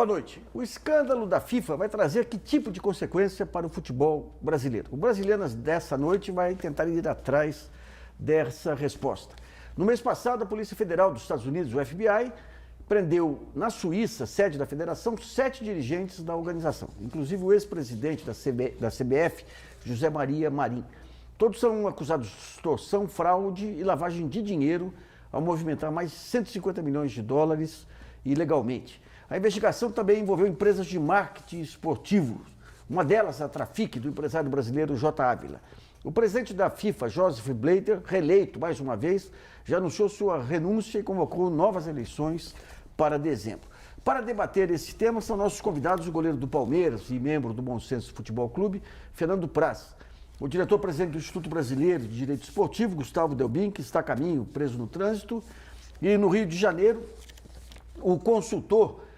Boa noite. O escândalo da FIFA vai trazer que tipo de consequência para o futebol brasileiro? O Brasilianas dessa noite vai tentar ir atrás dessa resposta. No mês passado, a Polícia Federal dos Estados Unidos, o FBI, prendeu na Suíça, sede da federação, 7 dirigentes da organização, inclusive o ex-presidente da CBF, José Maria Marim. Todos são acusados de extorsão, fraude e lavagem de dinheiro ao movimentar mais de 150 milhões de dólares ilegalmente. A investigação também envolveu empresas de marketing esportivo, uma delas a Trafic, do empresário brasileiro J. Ávila. O presidente da FIFA, Joseph Blatter, reeleito mais uma vez, já anunciou sua renúncia e convocou novas eleições para dezembro. Para debater esse tema, são nossos convidados o goleiro do Palmeiras e membro do Bom Senso Futebol Clube, Fernando Praz, o diretor-presidente do Instituto Brasileiro de Direito Esportivo, Gustavo Delbin, que está a caminho, preso no trânsito, e no Rio de Janeiro, o consultor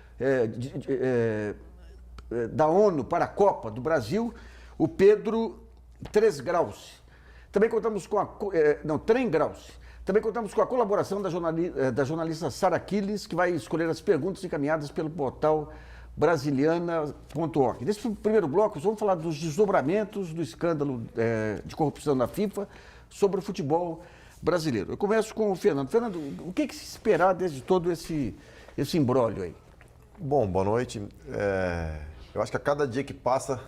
da ONU para a Copa do Brasil, o Pedro Tresgrauce. Também contamos com Também contamos com a colaboração da jornalista Sara Quiles, que vai escolher as perguntas encaminhadas pelo portal brasiliana.org. Nesse primeiro bloco, vamos falar dos desdobramentos do escândalo de corrupção na FIFA sobre o futebol brasileiro. Eu começo com o Fernando. Fernando, o que se esperar desde todo esse imbróglio aí? Bom, boa noite. Eu acho que a cada dia que passa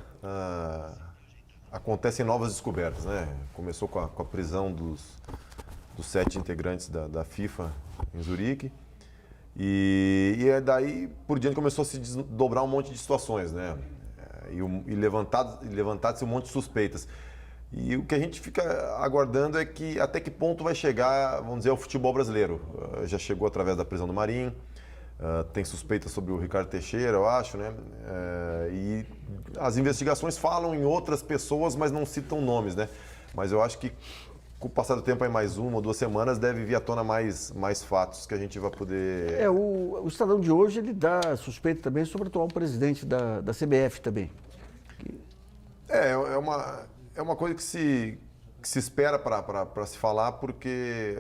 acontecem novas descobertas, né? Começou com a prisão dos 7 integrantes da FIFA em Zurique e daí por diante começou a se desdobrar um monte de situações, né? E levantar-se um monte de suspeitas. E o que a gente fica aguardando é que até que ponto vai chegar, vamos dizer, o futebol brasileiro. Já chegou através da prisão do Marinho. Tem suspeita sobre o Ricardo Teixeira, eu acho, né? E as investigações falam em outras pessoas, mas não citam nomes, né? Mas eu acho que com o passar do tempo, aí mais 1 ou 2 semanas, deve vir à tona mais fatos que a gente vai poder... O Estadão de hoje, ele dá suspeita também sobre o atual presidente da CBF também. É uma coisa que se espera para se falar, porque...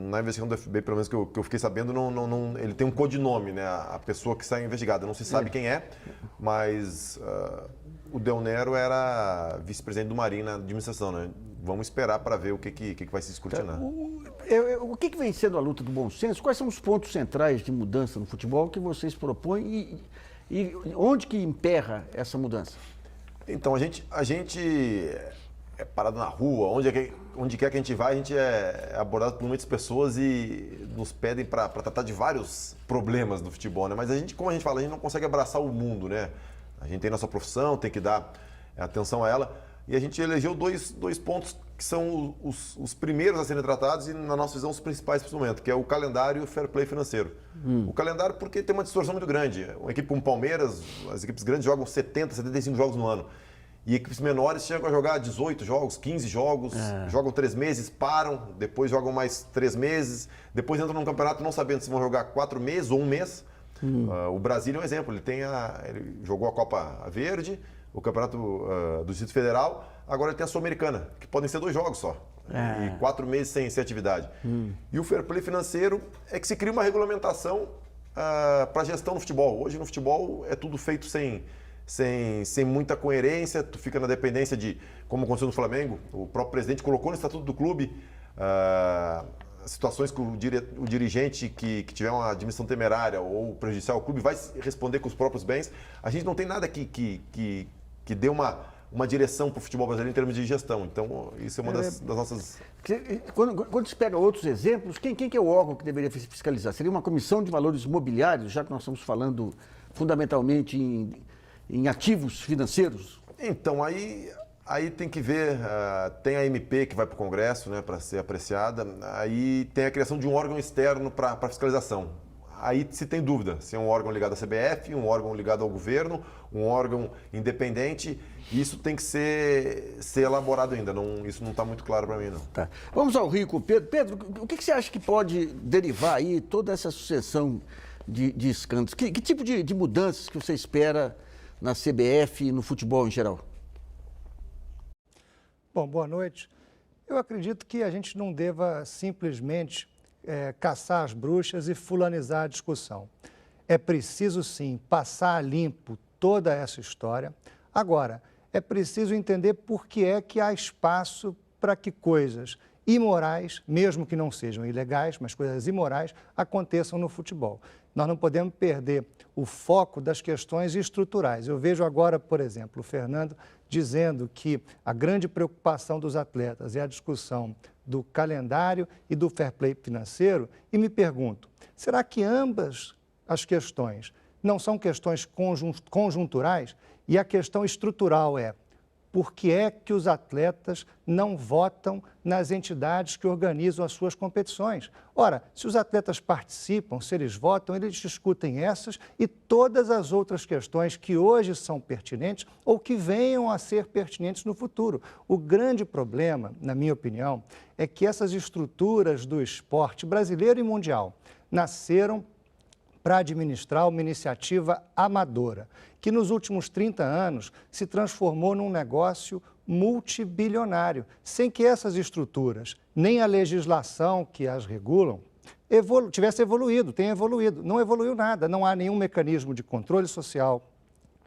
na investigação do FBI, pelo menos que eu fiquei sabendo, ele tem um codinome, né? A pessoa que está investigada. Não se sabe quem é, mas o Del Nero era vice-presidente do Marinho na administração, né? Vamos esperar para ver o que vai se escrutinar. O que vem sendo a luta do bom senso? Quais são os pontos centrais de mudança no futebol que vocês propõem e onde que emperra essa mudança? Então, a gente é parado na rua, onde quer que a gente vai, a gente é abordado por muitas pessoas e nos pedem para tratar de vários problemas do futebol, né? Mas como a gente fala, a gente não consegue abraçar o mundo, né? A gente tem nossa profissão, tem que dar atenção a ela. E a gente elegeu dois pontos que são os primeiros a serem tratados e, na nossa visão, os principais para esse momento, que é o calendário e o fair play financeiro. O calendário porque tem uma distorção muito grande. Uma equipe como o Palmeiras, as equipes grandes jogam 70, 75 jogos no ano. E equipes menores chegam a jogar 18 jogos, 15 jogos, jogam 3 meses, param, depois jogam mais 3 meses, depois entram num campeonato não sabendo se vão jogar 4 meses ou 1 mês. O Brasil é um exemplo, ele jogou a Copa Verde, o campeonato do Distrito Federal, agora ele tem a Sul-Americana, que podem ser 2 jogos só, e 4 meses sem atividade. E o fair play financeiro é que se cria uma regulamentação para a gestão no futebol. Hoje no futebol é tudo feito sem muita coerência, tu fica na dependência de, como aconteceu no Flamengo, o próprio presidente colocou no estatuto do clube situações que o dirigente que tiver uma admissão temerária ou prejudicial ao clube vai responder com os próprios bens. A gente não tem nada que dê uma direção para o futebol brasileiro em termos de gestão. Então, isso é uma das nossas... Quando se pega outros exemplos, quem que é o órgão que deveria fiscalizar? Seria uma comissão de valores imobiliários, já que nós estamos falando fundamentalmente em ativos financeiros? Então, aí tem que ver, tem a MP que vai para o Congresso, né, para ser apreciada, aí tem a criação de um órgão externo para fiscalização. Aí se tem dúvida, se é um órgão ligado à CBF, um órgão ligado ao governo, um órgão independente, isso tem que ser elaborado ainda, isso não está muito claro para mim, não. Tá. Vamos ao Rio com o Pedro. Pedro, o que você acha que pode derivar aí toda essa sucessão de escândalos? Que tipo de mudanças que você espera na CBF e no futebol em geral? Bom, boa noite. Eu acredito que a gente não deva simplesmente caçar as bruxas e fulanizar a discussão. é preciso sim passar a limpo toda essa história. Agora, é preciso entender por que é que há espaço para que coisas imorais, mesmo que não sejam ilegais, mas coisas imorais, aconteçam no futebol. Nós não podemos perder o foco das questões estruturais. Eu vejo agora, por exemplo, o Fernando dizendo que a grande preocupação dos atletas é a discussão do calendário e do fair play financeiro, e me pergunto, será que ambas as questões não são questões conjunturais? E a questão estrutural é: por que é que os atletas não votam nas entidades que organizam as suas competições? Ora, se os atletas participam, se eles votam, eles discutem essas e todas as outras questões que hoje são pertinentes ou que venham a ser pertinentes no futuro. O grande problema, na minha opinião, é que essas estruturas do esporte brasileiro e mundial nasceram para administrar uma iniciativa amadora, que nos últimos 30 anos se transformou num negócio multibilionário, sem que essas estruturas, nem a legislação que as regulam, tivesse evoluído, tenha evoluído. Não evoluiu nada, não há nenhum mecanismo de controle social,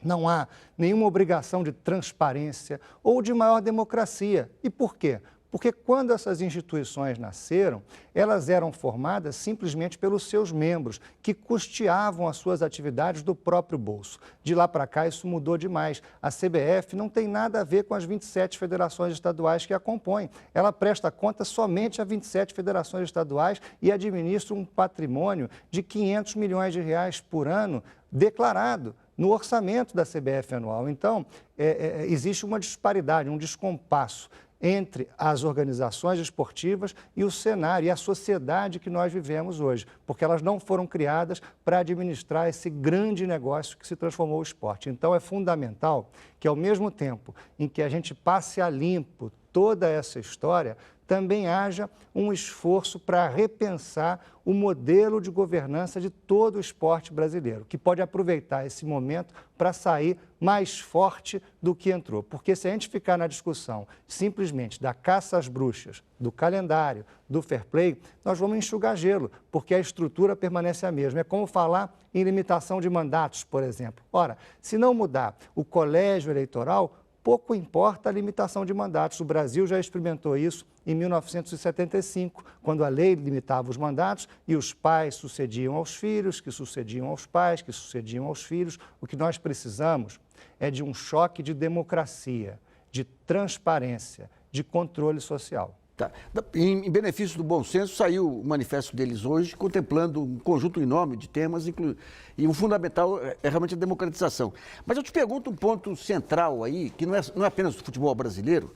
não há nenhuma obrigação de transparência ou de maior democracia. E por quê? Porque quando essas instituições nasceram, elas eram formadas simplesmente pelos seus membros, que custeavam as suas atividades do próprio bolso. De lá para cá, isso mudou demais. A CBF não tem nada a ver com as 27 federações estaduais que a compõem. Ela presta conta somente a 27 federações estaduais e administra um patrimônio de 500 milhões de reais por ano declarado no orçamento da CBF anual. Então, existe uma disparidade, um descompasso entre as organizações esportivas e o cenário e a sociedade que nós vivemos hoje, porque elas não foram criadas para administrar esse grande negócio que se transformou o esporte. Então, é fundamental que, ao mesmo tempo em que a gente passe a limpo toda essa história, também haja um esforço para repensar o modelo de governança de todo o esporte brasileiro, que pode aproveitar esse momento para sair mais forte do que entrou. Porque se a gente ficar na discussão simplesmente da caça às bruxas, do calendário, do fair play, nós vamos enxugar gelo, porque a estrutura permanece a mesma. É como falar em limitação de mandatos, por exemplo. Ora, se não mudar o colégio eleitoral, pouco importa a limitação de mandatos. O Brasil já experimentou isso em 1975, quando a lei limitava os mandatos e os pais sucediam aos filhos, que sucediam aos pais, que sucediam aos filhos. O que nós precisamos é de um choque de democracia, de transparência, de controle social. Tá. Em benefício do bom senso, saiu o manifesto deles hoje, contemplando um conjunto enorme de temas, e o fundamental é realmente a democratização. Mas eu te pergunto um ponto central aí, que não é apenas do futebol brasileiro,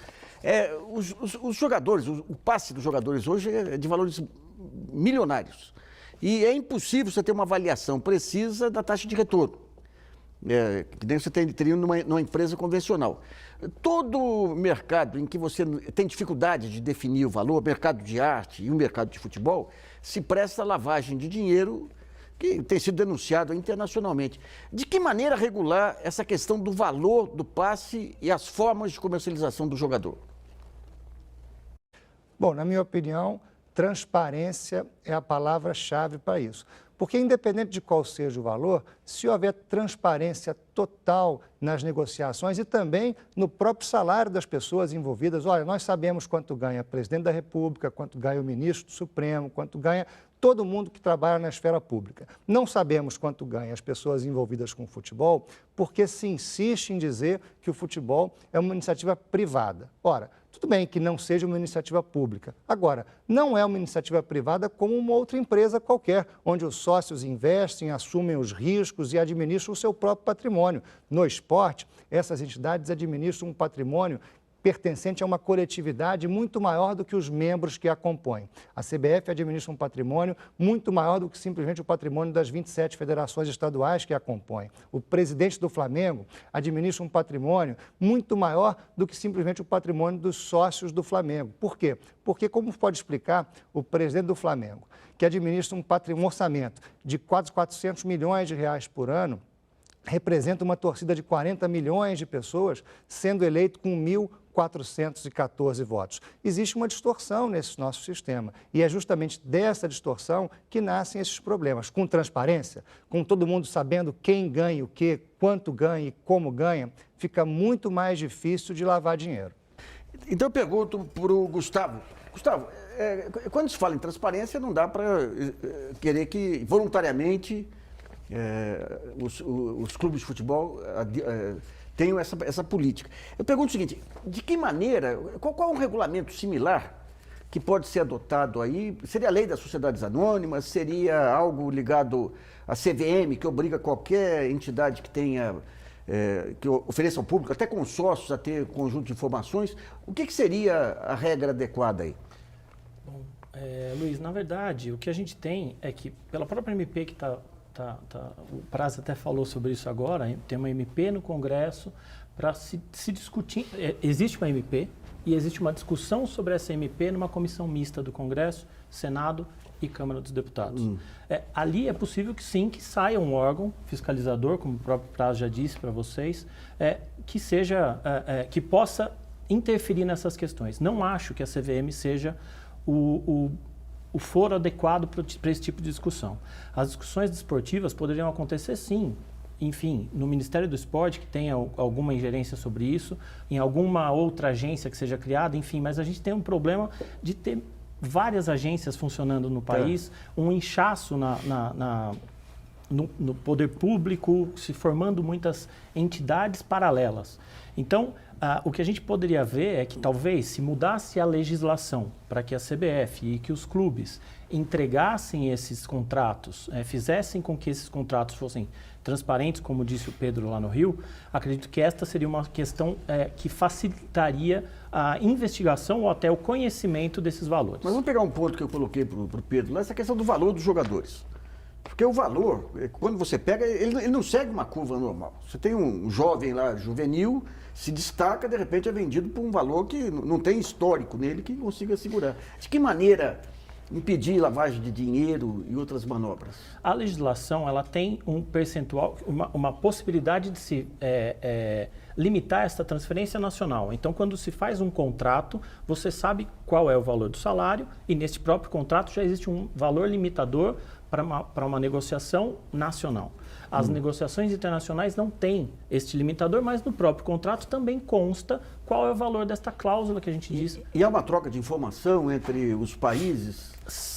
os jogadores, o passe dos jogadores hoje é de valores milionários. E é impossível você ter uma avaliação precisa da taxa de retorno, que nem você teria numa empresa convencional. Todo mercado em que você tem dificuldade de definir o valor, mercado de arte e o mercado de futebol, se presta a lavagem de dinheiro que tem sido denunciado internacionalmente. De que maneira regular essa questão do valor do passe e as formas de comercialização do jogador? Bom, na minha opinião, transparência é a palavra-chave para isso. Porque, independente de qual seja o valor, se houver transparência total nas negociações e também no próprio salário das pessoas envolvidas, olha, nós sabemos quanto ganha o presidente da República, quanto ganha o ministro do Supremo, quanto ganha todo mundo que trabalha na esfera pública. Não sabemos quanto ganha as pessoas envolvidas com o futebol, porque se insiste em dizer que o futebol é uma iniciativa privada. Ora, tudo bem que não seja uma iniciativa pública. Agora, não é uma iniciativa privada como uma outra empresa qualquer, onde os sócios investem, assumem os riscos e administram o seu próprio patrimônio. No esporte, essas entidades administram um patrimônio pertencente a uma coletividade muito maior do que os membros que a compõem. A CBF administra um patrimônio muito maior do que simplesmente o patrimônio das 27 federações estaduais que a compõem. O presidente do Flamengo administra um patrimônio muito maior do que simplesmente o patrimônio dos sócios do Flamengo. Por quê? Porque, como pode explicar o presidente do Flamengo, que administra um orçamento de quase 400 milhões de reais por ano, representa uma torcida de 40 milhões de pessoas, sendo eleito com 1.000 414 votos. Existe uma distorção nesse nosso sistema e é justamente dessa distorção que nascem esses problemas. Com transparência, com todo mundo sabendo quem ganha o quê, quanto ganha e como ganha, fica muito mais difícil de lavar dinheiro. Então eu pergunto para o Gustavo. Gustavo, quando se fala em transparência, não dá para querer que voluntariamente os clubes de futebol tenham essa política. Eu pergunto o seguinte, de que maneira, qual é um regulamento similar que pode ser adotado aí? Seria a lei das sociedades anônimas? Seria algo ligado à CVM, que obriga qualquer entidade que tenha, que ofereça ao público, até consórcios, a ter conjunto de informações? O que seria a regra adequada aí? Bom, Luiz, na verdade, o que a gente tem é que, pela própria MP que o Praz até falou sobre isso agora, tem uma MP no Congresso para se discutir. Existe uma MP e existe uma discussão sobre essa MP numa comissão mista do Congresso, Senado e Câmara dos Deputados. Ali é possível que sim, que saia um órgão fiscalizador, como o próprio Praz já disse para vocês, que possa interferir nessas questões. Não acho que a CVM seja o foro adequado para esse tipo de discussão. As discussões desportivas poderiam acontecer sim, enfim, no Ministério do Esporte, que tenha alguma ingerência sobre isso, em alguma outra agência que seja criada, enfim, mas a gente tem um problema de ter várias agências funcionando no país, um inchaço no poder público, se formando muitas entidades paralelas. Então, o que a gente poderia ver é que talvez se mudasse a legislação para que a CBF e que os clubes entregassem esses contratos, fizessem com que esses contratos fossem transparentes, como disse o Pedro lá no Rio, acredito que esta seria uma questão que facilitaria a investigação ou até o conhecimento desses valores. Mas vamos pegar um ponto que eu coloquei para o Pedro, essa questão do valor dos jogadores. Porque o valor, quando você pega, ele não segue uma curva normal. Você tem um jovem lá, juvenil, se destaca, de repente é vendido por um valor que não tem histórico nele que consiga segurar. De que maneira impedir lavagem de dinheiro e outras manobras? A legislação ela tem um percentual, uma possibilidade de se limitar essa transferência nacional. Então, quando se faz um contrato, você sabe qual é o valor do salário e nesse próprio contrato já existe um valor limitador para uma negociação nacional. As negociações internacionais não têm este limitador, mas no próprio contrato também consta qual é o valor desta cláusula que a gente diz. E há uma troca de informação entre os países?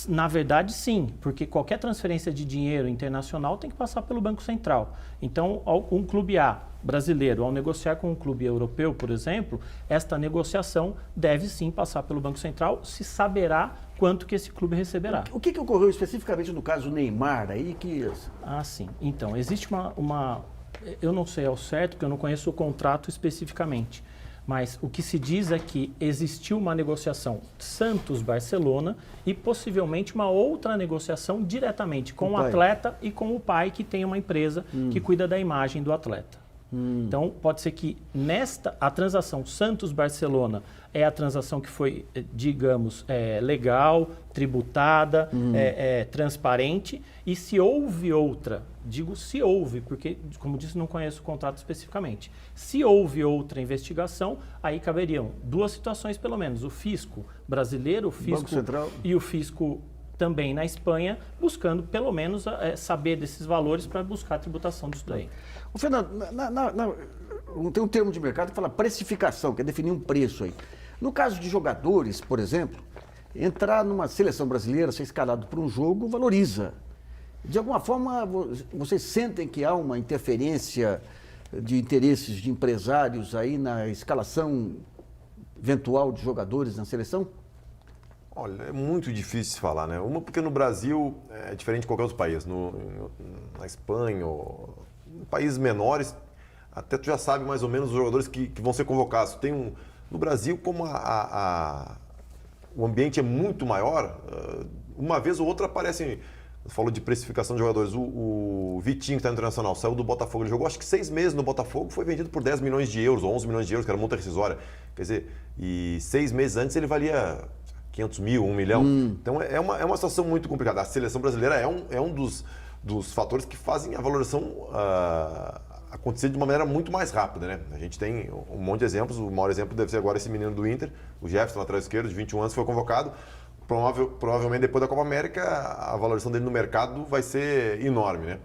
Na verdade, sim, porque qualquer transferência de dinheiro internacional tem que passar pelo Banco Central. Então, um clube A brasileiro, ao negociar com um clube europeu, por exemplo, esta negociação deve sim passar pelo Banco Central, se saberá quanto que esse clube receberá. O que ocorreu especificamente no caso do Neymar aí que... Sim. Então, existe eu não sei ao certo, porque eu não conheço o contrato especificamente, mas o que se diz é que existiu uma negociação Santos-Barcelona e possivelmente uma outra negociação diretamente com o atleta e com o pai que tem uma empresa que cuida da imagem do atleta. Então, pode ser que a transação Santos-Barcelona é a transação que foi, digamos, legal, tributada, transparente. E se houve outra, digo se houve, porque, como disse, não conheço o contrato especificamente. Se houve outra investigação, aí caberiam duas situações, pelo menos. O fisco brasileiro, o fisco e o fisco também na Espanha, buscando, pelo menos, saber desses valores para buscar a tributação disso daí. O Fernando, tem um termo de mercado que fala precificação, que é definir um preço aí. No caso de jogadores, por exemplo, entrar numa seleção brasileira, ser escalado para um jogo, valoriza. De alguma forma, vocês sentem que há uma interferência de interesses de empresários aí na escalação eventual de jogadores na seleção? Olha, é muito difícil de falar, né? Porque no Brasil é diferente de qualquer outro país. Na Espanha, em países menores, até tu já sabe mais ou menos os jogadores que vão ser convocados. No Brasil, como o ambiente é muito maior, uma vez ou outra aparecem... Falou de precificação de jogadores. O Vitinho, que está no Internacional, saiu do Botafogo. Ele jogou acho que 6 meses no Botafogo, foi vendido por 10 milhões de euros, ou 11 milhões de euros, que era multa rescisória. Quer dizer, e 6 meses antes ele valia 500 mil, 1 milhão. Então é uma situação muito complicada. A seleção brasileira é um dos fatores que fazem a valorização acontecer de uma maneira muito mais rápida, né? A gente tem um monte de exemplos, o maior exemplo deve ser agora esse menino do Inter, o Jefferson, lateral esquerdo, de 21 anos, foi convocado. Provavelmente depois da Copa América, a valorização dele no mercado vai ser enorme, né?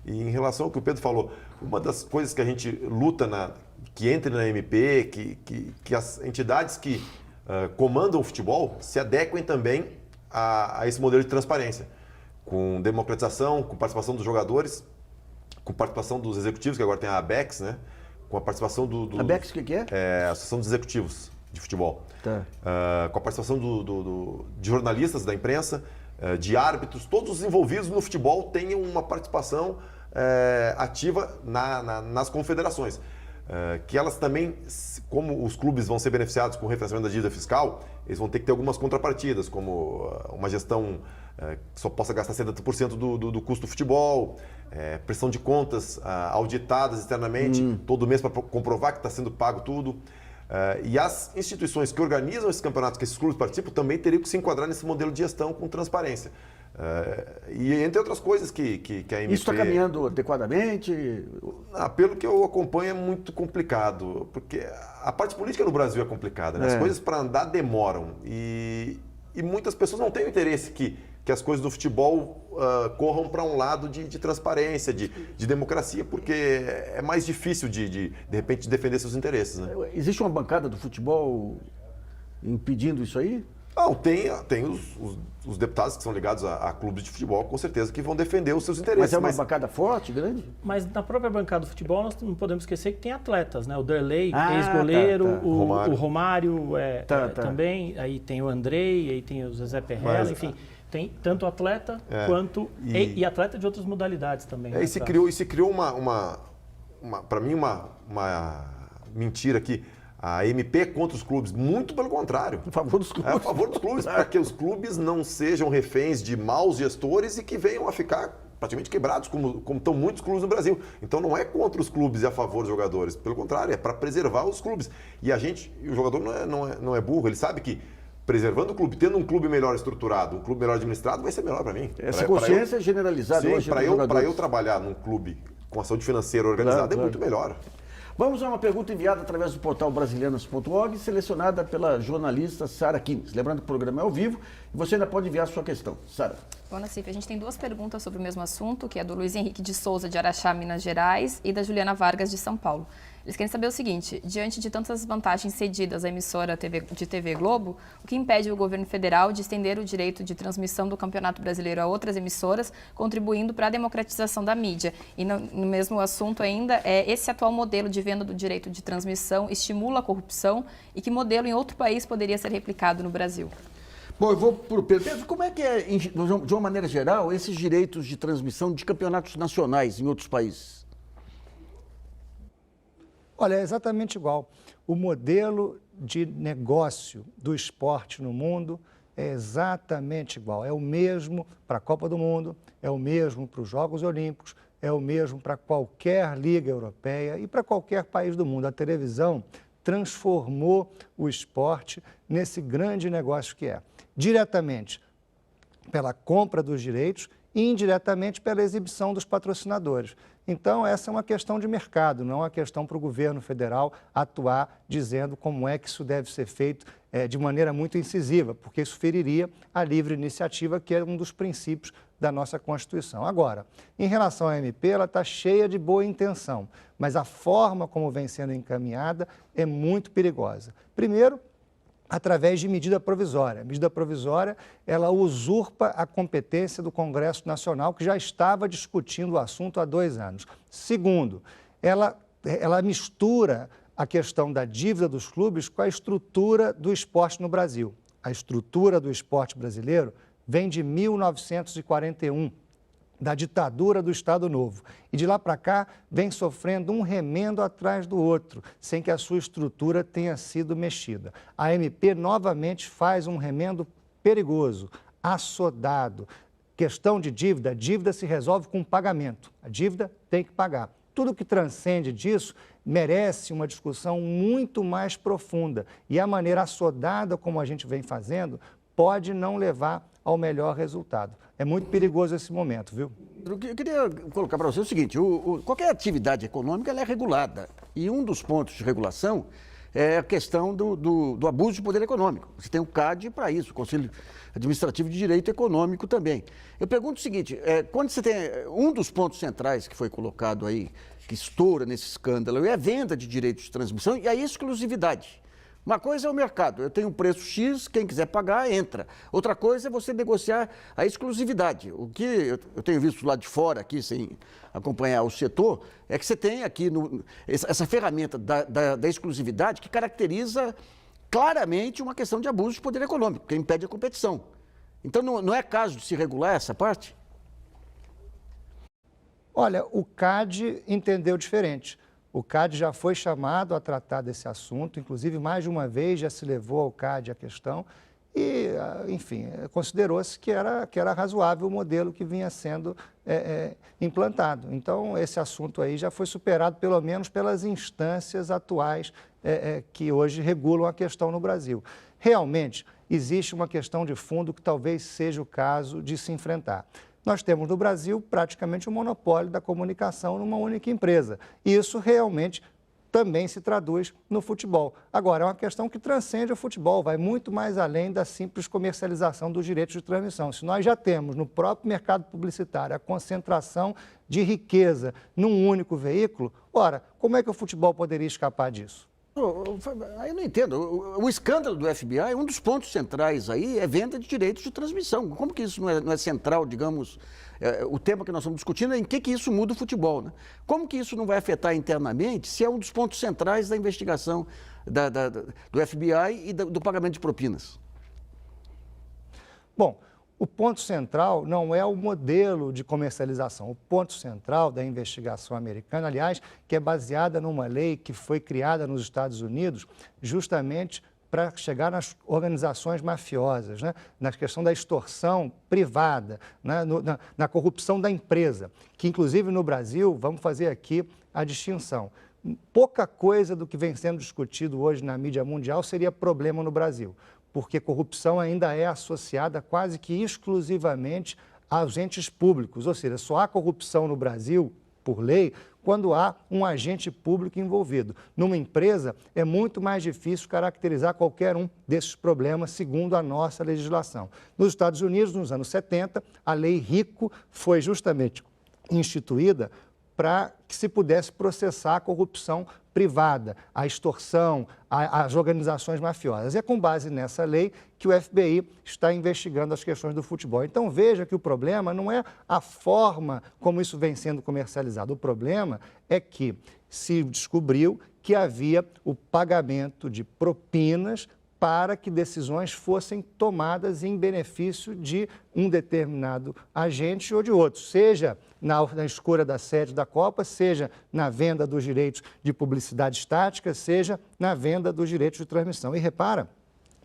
E em relação ao que o Pedro falou, uma das coisas que a gente luta que entre na MP, que as entidades que comandam o futebol se adequem também a esse modelo de transparência, com democratização, com participação dos jogadores, com participação dos executivos, que agora tem a ABEX, né? Com a participação do ABEX, o que é? É a Associação dos Executivos de Futebol. Tá. Com a participação de jornalistas da imprensa, de árbitros, todos os envolvidos no futebol tenham uma participação ativa nas confederações. Que elas também, como os clubes vão ser beneficiados com o refinanciamento da dívida fiscal, eles vão ter que ter algumas contrapartidas, como uma gestão que só possa gastar 70% do custo do futebol, prestação de contas auditadas externamente, todo mês para comprovar que está sendo pago tudo. E as instituições que organizam esses campeonatos, que esses clubes participam, também teriam que se enquadrar nesse modelo de gestão com transparência. E entre outras coisas que a MP... Isso está caminhando adequadamente? Pelo que eu acompanho é muito complicado, porque a parte política no Brasil é complicada, né? As coisas para andar demoram e muitas pessoas não têm o interesse que as coisas do futebol corram para um lado de transparência, de democracia, porque é mais difícil de repente, defender seus interesses, né? Existe uma bancada do futebol impedindo isso aí? Não, tem os deputados que são ligados a clubes de futebol, com certeza, que vão defender os seus interesses. Mas é uma bancada forte, grande? Mas na própria bancada do futebol, nós não podemos esquecer que tem atletas, né? O Derlei, ex-goleiro, o Romário também, aí tem o Andrei, aí tem o Zezé Perrella, enfim... Tem tanto atleta quanto... E atleta de outras modalidades também. E se criou para mim, uma mentira que a MP é contra os clubes. Muito pelo contrário. A favor dos clubes. É a favor dos clubes, para que os clubes não sejam reféns de maus gestores e que venham a ficar praticamente quebrados, como estão muitos clubes no Brasil. Então não é contra os clubes e a favor dos jogadores. Pelo contrário, é para preservar os clubes. E o jogador não é burro, ele sabe que preservando o clube, tendo um clube melhor estruturado, um clube melhor administrado, vai ser melhor para mim. Essa consciência é generalizada hoje. Para eu trabalhar num clube com a saúde financeira organizada, é muito melhor. Vamos a uma pergunta enviada através do portal brasilianas.org, selecionada pela jornalista Sara Kimes. Lembrando que o programa é ao vivo e você ainda pode enviar a sua questão. Sara. Bom, Nassif, a gente tem duas perguntas sobre o mesmo assunto, que é do Luiz Henrique de Souza, de Araxá, Minas Gerais, e da Juliana Vargas, de São Paulo. Eles querem saber o seguinte: diante de tantas vantagens cedidas à emissora de TV Globo, o que impede o governo federal de estender o direito de transmissão do Campeonato Brasileiro a outras emissoras, contribuindo para a democratização da mídia? E no mesmo assunto ainda, esse atual modelo de venda do direito de transmissão estimula a corrupção e que modelo em outro país poderia ser replicado no Brasil? Bom, eu vou para o Pedro. Pedro, como é que é, de uma maneira geral, esses direitos de transmissão de campeonatos nacionais em outros países? Olha, é exatamente igual. O modelo de negócio do esporte no mundo é exatamente igual. É o mesmo para a Copa do Mundo, é o mesmo para os Jogos Olímpicos, é o mesmo para qualquer liga europeia e para qualquer país do mundo. A televisão transformou o esporte nesse grande negócio que é. Diretamente pela compra dos direitos e indiretamente pela exibição dos patrocinadores. Então, essa é uma questão de mercado, não é uma questão para o governo federal atuar dizendo como é que isso deve ser feito de maneira muito incisiva, porque isso feriria a livre iniciativa, que é um dos princípios da nossa Constituição. Agora, em relação à MP, ela está cheia de boa intenção, mas a forma como vem sendo encaminhada é muito perigosa. Primeiro, através de medida provisória. A medida provisória, ela usurpa a competência do Congresso Nacional, que já estava discutindo o assunto há 2 anos. Segundo, ela mistura a questão da dívida dos clubes com a estrutura do esporte no Brasil. A estrutura do esporte brasileiro vem de 1941, da ditadura do Estado Novo. E de lá para cá vem sofrendo um remendo atrás do outro, sem que a sua estrutura tenha sido mexida. A MP novamente faz um remendo perigoso, assodado. Questão de dívida, a dívida se resolve com pagamento. A dívida tem que pagar. Tudo que transcende disso merece uma discussão muito mais profunda. E a maneira assodada como a gente vem fazendo pode não levar ao melhor resultado. É muito perigoso esse momento, viu? Eu queria colocar para você o seguinte, qualquer atividade econômica ela é regulada e um dos pontos de regulação é a questão do abuso de poder econômico. Você tem o CAD para isso, o Conselho Administrativo de Direito Econômico também. Eu pergunto o seguinte, quando você tem um dos pontos centrais que foi colocado aí, que estoura nesse escândalo, é a venda de direitos de transmissão e a exclusividade. Uma coisa é o mercado, eu tenho um preço X, quem quiser pagar, entra. Outra coisa é você negociar a exclusividade. O que eu tenho visto lá de fora, aqui, sem acompanhar o setor, é que você tem aqui essa ferramenta da exclusividade que caracteriza claramente uma questão de abuso de poder econômico, que impede a competição. Então, não é caso de se regular essa parte? Olha, o CAD entendeu diferente. O CAD já foi chamado a tratar desse assunto, inclusive mais de uma vez já se levou ao CAD a questão e, enfim, considerou-se que era razoável o modelo que vinha sendo implantado. Então, esse assunto aí já foi superado, pelo menos pelas instâncias atuais que hoje regulam a questão no Brasil. Realmente, existe uma questão de fundo que talvez seja o caso de se enfrentar. Nós temos no Brasil praticamente o monopólio da comunicação numa única empresa. E isso realmente também se traduz no futebol. Agora, é uma questão que transcende o futebol, vai muito mais além da simples comercialização dos direitos de transmissão. Se nós já temos no próprio mercado publicitário a concentração de riqueza num único veículo, ora, como é que o futebol poderia escapar disso? Aí eu não entendo. O escândalo do FBI, um dos pontos centrais aí é venda de direitos de transmissão. Como que isso não é central, digamos, o tema que nós estamos discutindo é em que isso muda o futebol, né? Como que isso não vai afetar internamente se é um dos pontos centrais da investigação do FBI e do pagamento de propinas? Bom, o ponto central não é o modelo de comercialização. O ponto central da investigação americana, aliás, que é baseada numa lei que foi criada nos Estados Unidos justamente para chegar nas organizações mafiosas, né? Na questão da extorsão privada, né? Na corrupção da empresa, que inclusive no Brasil, vamos fazer aqui a distinção. Pouca coisa do que vem sendo discutido hoje na mídia mundial seria problema no Brasil, porque corrupção ainda é associada quase que exclusivamente aos entes públicos, ou seja, só há corrupção no Brasil, por lei, quando há um agente público envolvido. Numa empresa, é muito mais difícil caracterizar qualquer um desses problemas, segundo a nossa legislação. Nos Estados Unidos, nos anos 70, a Lei RICO foi justamente instituída para que se pudesse processar a corrupção privada, a extorsão, as organizações mafiosas. E é com base nessa lei que o FBI está investigando as questões do futebol. Então veja que o problema não é a forma como isso vem sendo comercializado. O problema é que se descobriu que havia o pagamento de propinas para que decisões fossem tomadas em benefício de um determinado agente ou de outro, seja na escolha da sede da Copa, seja na venda dos direitos de publicidade estática, seja na venda dos direitos de transmissão. E repara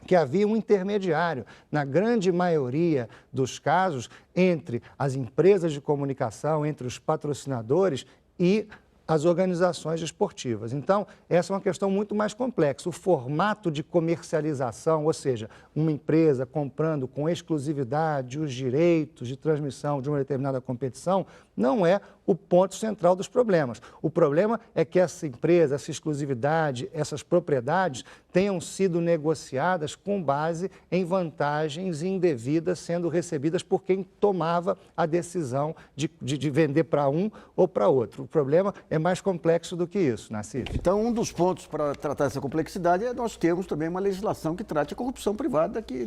que havia um intermediário, na grande maioria dos casos, entre as empresas de comunicação, entre os patrocinadores e as organizações esportivas. Então, essa é uma questão muito mais complexa. O formato de comercialização, ou seja, uma empresa comprando com exclusividade os direitos de transmissão de uma determinada competição, não é o ponto central dos problemas. O problema é que essa empresa, essa exclusividade, essas propriedades tenham sido negociadas com base em vantagens indevidas sendo recebidas por quem tomava a decisão de vender para um ou para outro. O problema é mais complexo do que isso, Nassif. Então, um dos pontos para tratar essa complexidade é nós termos também uma legislação que trate a corrupção privada, que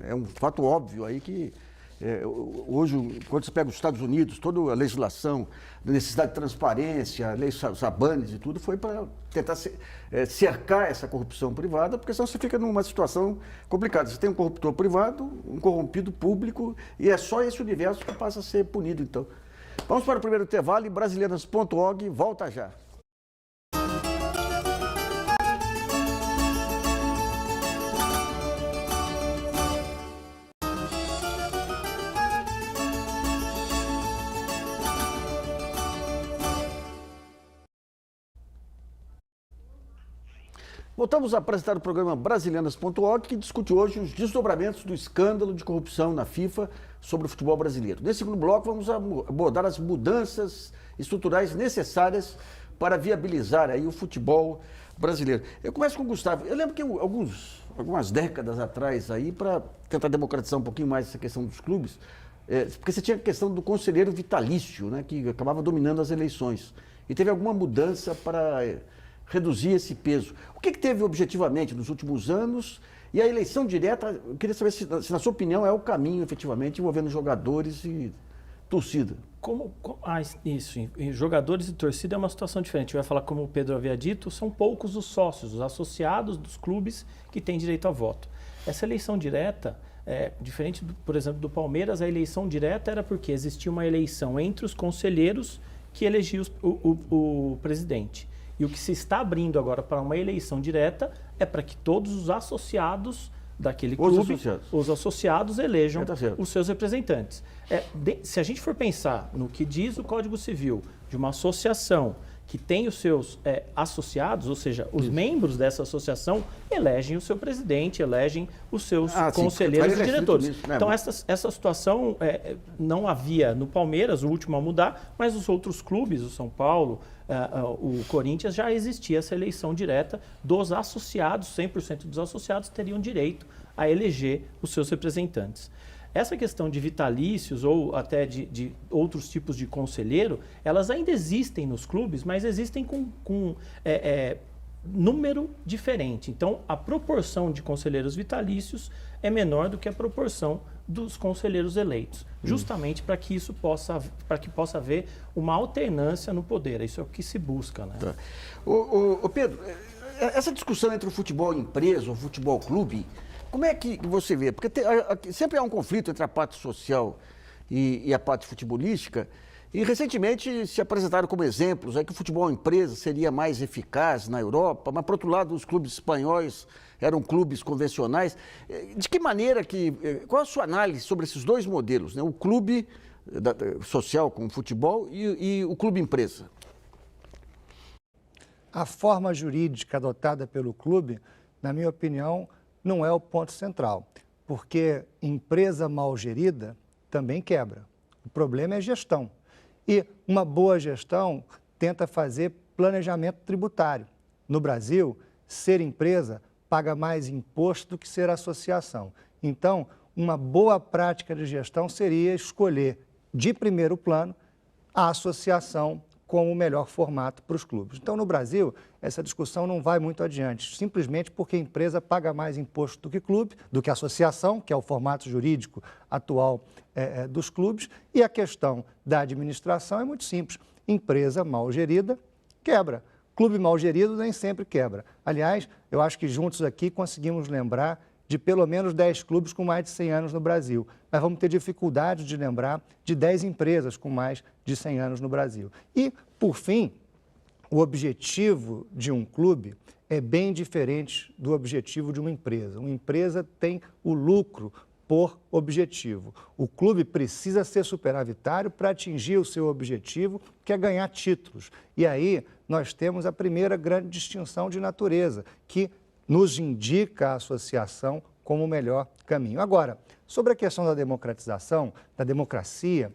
é um fato óbvio aí que hoje, quando você pega os Estados Unidos, toda a legislação, a necessidade de transparência, a lei Sabanes e tudo, foi para tentar cercar essa corrupção privada, porque senão você fica numa situação complicada. Você tem um corruptor privado, um corrompido público, e é só esse universo que passa a ser punido, então. Vamos para o primeiro intervalo e brasileiras.org volta já. Voltamos a apresentar o programa Brasilianas.org, que discute hoje os desdobramentos do escândalo de corrupção na FIFA sobre o futebol brasileiro. Nesse segundo bloco, vamos abordar as mudanças estruturais necessárias para viabilizar aí o futebol brasileiro. Eu começo com o Gustavo. Eu lembro que algumas décadas atrás, aí, para tentar democratizar um pouquinho mais essa questão dos clubes, porque você tinha a questão do conselheiro vitalício, né, que acabava dominando as eleições. E teve alguma mudança para reduzir esse peso. O que teve objetivamente nos últimos anos? E a eleição direta, eu queria saber se na sua opinião, é o caminho, efetivamente, envolvendo jogadores e torcida. Isso, jogadores e torcida é uma situação diferente. Eu ia falar, como o Pedro havia dito, são poucos os sócios, os associados dos clubes que têm direito a voto. Essa eleição direta, diferente, por exemplo, do Palmeiras, a eleição direta era porque existia uma eleição entre os conselheiros que elegiam o presidente. E o que se está abrindo agora para uma eleição direta é para que todos os associados daquele clube, os associados elejam os seus representantes. Se a gente for pensar no que diz o Código Civil de uma associação que tem os seus associados, ou seja, os membros dessa associação elegem o seu presidente, elegem os seus conselheiros e diretores. Nisso, né? Então, essa situação não havia no Palmeiras, o último a mudar, mas os outros clubes, o São Paulo, o Corinthians, já existia essa eleição direta dos associados, 100% dos associados teriam direito a eleger os seus representantes. Essa questão de vitalícios ou até de outros tipos de conselheiro, elas ainda existem nos clubes, mas existem com número diferente. Então, a proporção de conselheiros vitalícios é menor do que a proporção dos conselheiros eleitos, justamente para que possa haver uma alternância no poder. Isso é o que se busca, né? Tá. Pedro, essa discussão entre o futebol empresa ou o futebol clube, como é que você vê? Porque sempre há um conflito entre a parte social e a parte futebolística. E recentemente se apresentaram como exemplos que o futebol empresa seria mais eficaz na Europa, mas por outro lado os clubes espanhóis eram clubes convencionais. De que maneira qual a sua análise sobre esses dois modelos, né? O clube social com o futebol e o clube empresa? A forma jurídica adotada pelo clube, na minha opinião, não é o ponto central, porque empresa mal gerida também quebra. O problema é gestão. E uma boa gestão tenta fazer planejamento tributário. No Brasil, ser empresa paga mais imposto do que ser associação. Então, uma boa prática de gestão seria escolher de primeiro plano a associação como o melhor formato para os clubes. Então, no Brasil, essa discussão não vai muito adiante, simplesmente porque a empresa paga mais imposto do que clube, do que associação, que é o formato jurídico atual dos clubes, e a questão da administração é muito simples. Empresa mal gerida quebra. Clube mal gerido nem sempre quebra. Aliás, eu acho que juntos aqui conseguimos lembrar de pelo menos 10 clubes com mais de 100 anos no Brasil. Mas vamos ter dificuldade de lembrar de 10 empresas com mais de 100 anos no Brasil. E, por fim, o objetivo de um clube é bem diferente do objetivo de uma empresa. Uma empresa tem o lucro por objetivo. O clube precisa ser superavitário para atingir o seu objetivo, que é ganhar títulos. E aí nós temos a primeira grande distinção de natureza, que nos indica a associação como o melhor caminho. Agora, sobre a questão da democratização, da democracia,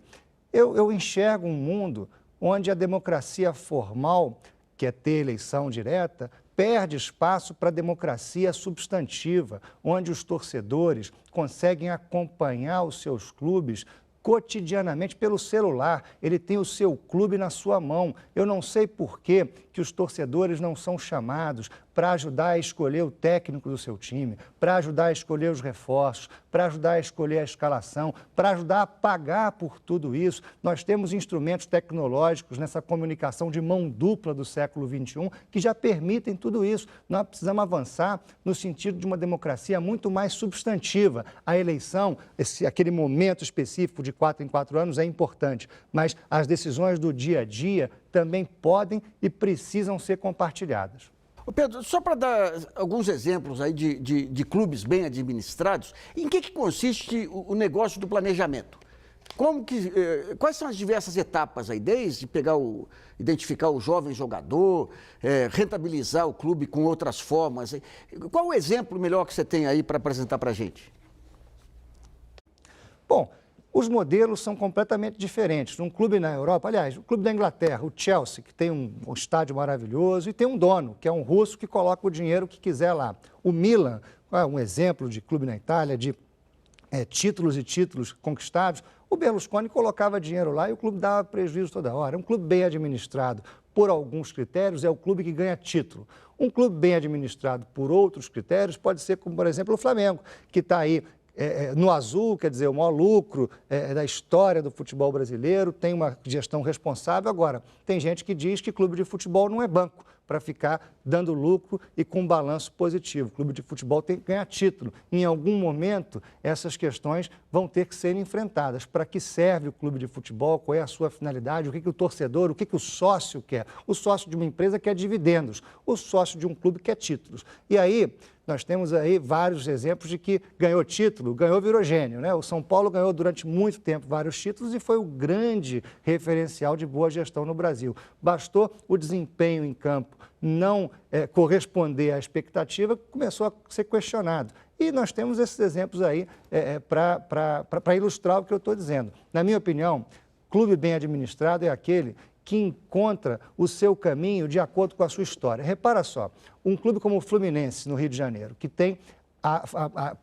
eu enxergo um mundo onde a democracia formal, que é ter eleição direta, perde espaço para a democracia substantiva, onde os torcedores conseguem acompanhar os seus clubes cotidianamente pelo celular. Ele tem o seu clube na sua mão. Eu não sei por que os torcedores não são chamados para ajudar a escolher o técnico do seu time, para ajudar a escolher os reforços, para ajudar a escolher a escalação, para ajudar a pagar por tudo isso. Nós temos instrumentos tecnológicos nessa comunicação de mão dupla do século XXI que já permitem tudo isso. Nós precisamos avançar no sentido de uma democracia muito mais substantiva. A eleição, aquele momento específico de 4 em 4 anos é importante, mas as decisões do dia a dia também podem e precisam ser compartilhadas. Ô Pedro, só para dar alguns exemplos aí de clubes bem administrados, em que consiste o negócio do planejamento? Quais são as diversas etapas aí, desde identificar o jovem jogador, rentabilizar o clube com outras formas? Qual o exemplo melhor que você tem aí para apresentar para a gente? Bom, os modelos são completamente diferentes. Um clube na Europa, aliás, o clube da Inglaterra, o Chelsea, que tem um estádio maravilhoso e tem um dono, que é um russo que coloca o dinheiro que quiser lá. O Milan, um exemplo de clube na Itália, de títulos e títulos conquistados, o Berlusconi colocava dinheiro lá e o clube dava prejuízo toda hora. É um clube bem administrado por alguns critérios, é o clube que ganha título. Um clube bem administrado por outros critérios pode ser como, por exemplo, o Flamengo, que está aí no azul, quer dizer, o maior lucro da história do futebol brasileiro, tem uma gestão responsável. Agora, tem gente que diz que clube de futebol não é banco para ficar dando lucro e com balanço positivo. O clube de futebol tem que ganhar título. Em algum momento, essas questões vão ter que ser enfrentadas. Para que serve o clube de futebol? Qual é a sua finalidade? O que o torcedor, o que o sócio quer? O sócio de uma empresa quer dividendos. O sócio de um clube quer títulos. E aí, nós temos aí vários exemplos de que ganhou título, virou gênio, né? O São Paulo ganhou durante muito tempo vários títulos e foi o grande referencial de boa gestão no Brasil. Bastou o desempenho em campo não corresponder à expectativa, começou a ser questionado. E nós temos esses exemplos aí para ilustrar o que eu estou dizendo. Na minha opinião, clube bem administrado é aquele que encontra o seu caminho de acordo com a sua história. Repara só, um clube como o Fluminense, no Rio de Janeiro, que tem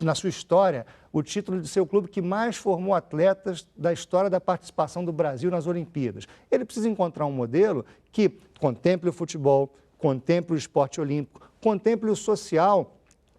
na sua história o título de ser o clube que mais formou atletas da história da participação do Brasil nas Olimpíadas. Ele precisa encontrar um modelo que contemple o futebol, contemple o esporte olímpico, contemple o social,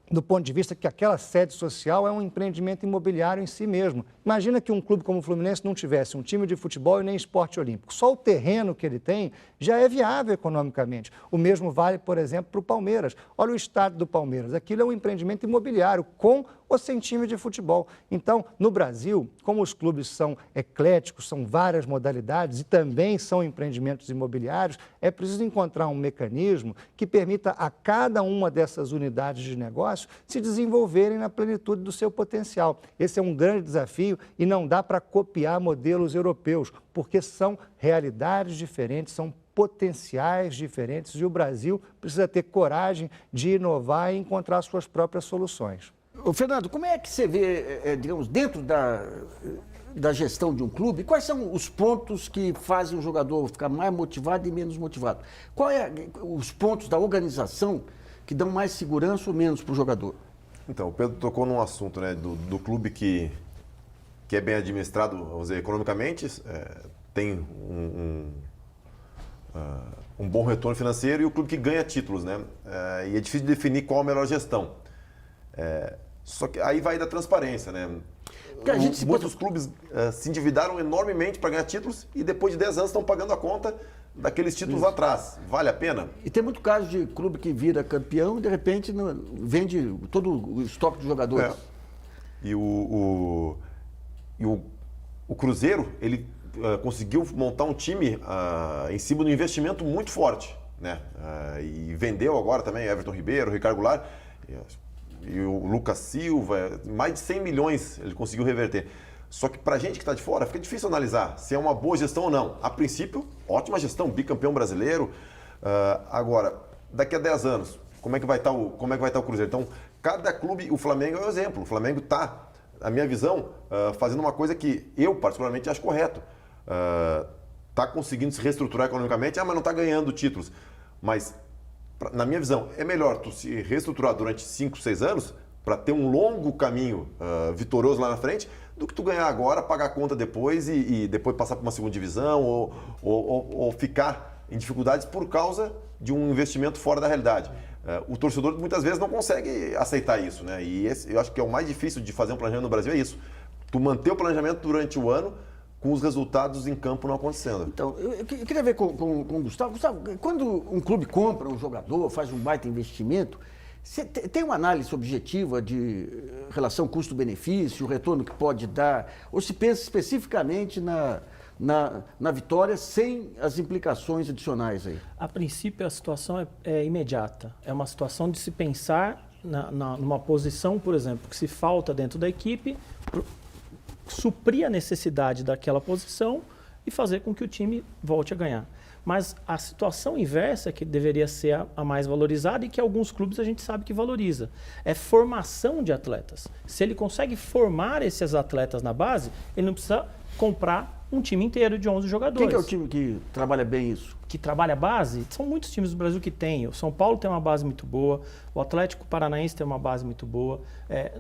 do ponto de vista que aquela sede social é um empreendimento imobiliário em si mesmo. Imagina que um clube como o Fluminense não tivesse um time de futebol e nem esporte olímpico. Só o terreno que ele tem já é viável economicamente. O mesmo vale, por exemplo, para o Palmeiras. Olha o estádio do Palmeiras. Aquilo é um empreendimento imobiliário com ou sem time de futebol. Então, no Brasil, como os clubes são ecléticos, são várias modalidades e também são empreendimentos imobiliários, é preciso encontrar um mecanismo que permita a cada uma dessas unidades de negócio se desenvolverem na plenitude do seu potencial. Esse é um grande desafio e não dá para copiar modelos europeus, porque são realidades diferentes, são potenciais diferentes e o Brasil precisa ter coragem de inovar e encontrar suas próprias soluções. Ô, Fernando, como é que você vê, digamos, dentro da gestão de um clube, quais são os pontos que fazem o jogador ficar mais motivado e menos motivado? Quais os pontos da organização que dão mais segurança ou menos para o jogador? Então, o Pedro tocou num assunto, né, do clube que é bem administrado, vamos dizer, economicamente, tem um bom retorno financeiro, e o clube que ganha títulos, né? E é difícil definir qual a melhor gestão. Só que aí vai da transparência, né? Muitos clubes se endividaram enormemente para ganhar títulos e depois de 10 anos estão pagando a conta daqueles títulos lá atrás. Vale a pena? E tem muito caso de clube que vira campeão e de repente vende todo o estoque de jogadores. E o Cruzeiro, ele conseguiu montar um time em cima de um investimento muito forte, né? E vendeu agora também Everton Ribeiro, Ricardo Goulart e o Lucas Silva, mais de 100 milhões ele conseguiu reverter. Só que para a gente que está de fora, fica difícil analisar se é uma boa gestão ou não. A princípio, ótima gestão, bicampeão brasileiro. Agora, daqui a 10 anos, como é que vai estar o Cruzeiro? Então, cada clube, o Flamengo é um exemplo. O Flamengo está, na minha visão, fazendo uma coisa que eu particularmente acho correto. Está conseguindo se reestruturar economicamente, mas não está ganhando títulos. Mas, na minha visão, é melhor tu se reestruturar durante 5, 6 anos para ter um longo caminho vitorioso lá na frente, do que tu ganhar agora, pagar a conta depois e depois passar para uma segunda divisão ou ficar em dificuldades por causa de um investimento fora da realidade. O torcedor muitas vezes não consegue aceitar isso, né? E eu acho que é o mais difícil de fazer um planejamento no Brasil, é isso. Tu manter o planejamento durante o ano com os resultados em campo não acontecendo. Então, eu queria ver com o Gustavo. Gustavo, quando um clube compra um jogador, faz um baita investimento, você tem uma análise objetiva de relação custo-benefício, o retorno que pode dar, ou se pensa especificamente na vitória sem as implicações adicionais aí? A princípio, a situação é imediata. É uma situação de se pensar numa posição, por exemplo, que se falta dentro da equipe, suprir a necessidade daquela posição e fazer com que o time volte a ganhar. Mas a situação inversa, que deveria ser a mais valorizada e que alguns clubes a gente sabe que valoriza, é formação de atletas. Se ele consegue formar esses atletas na base, ele não precisa comprar um time inteiro de 11 jogadores. Quem que é o time que trabalha bem isso? Que trabalha base? São muitos times do Brasil que tem. O São Paulo tem uma base muito boa, o Atlético Paranaense tem uma base muito boa,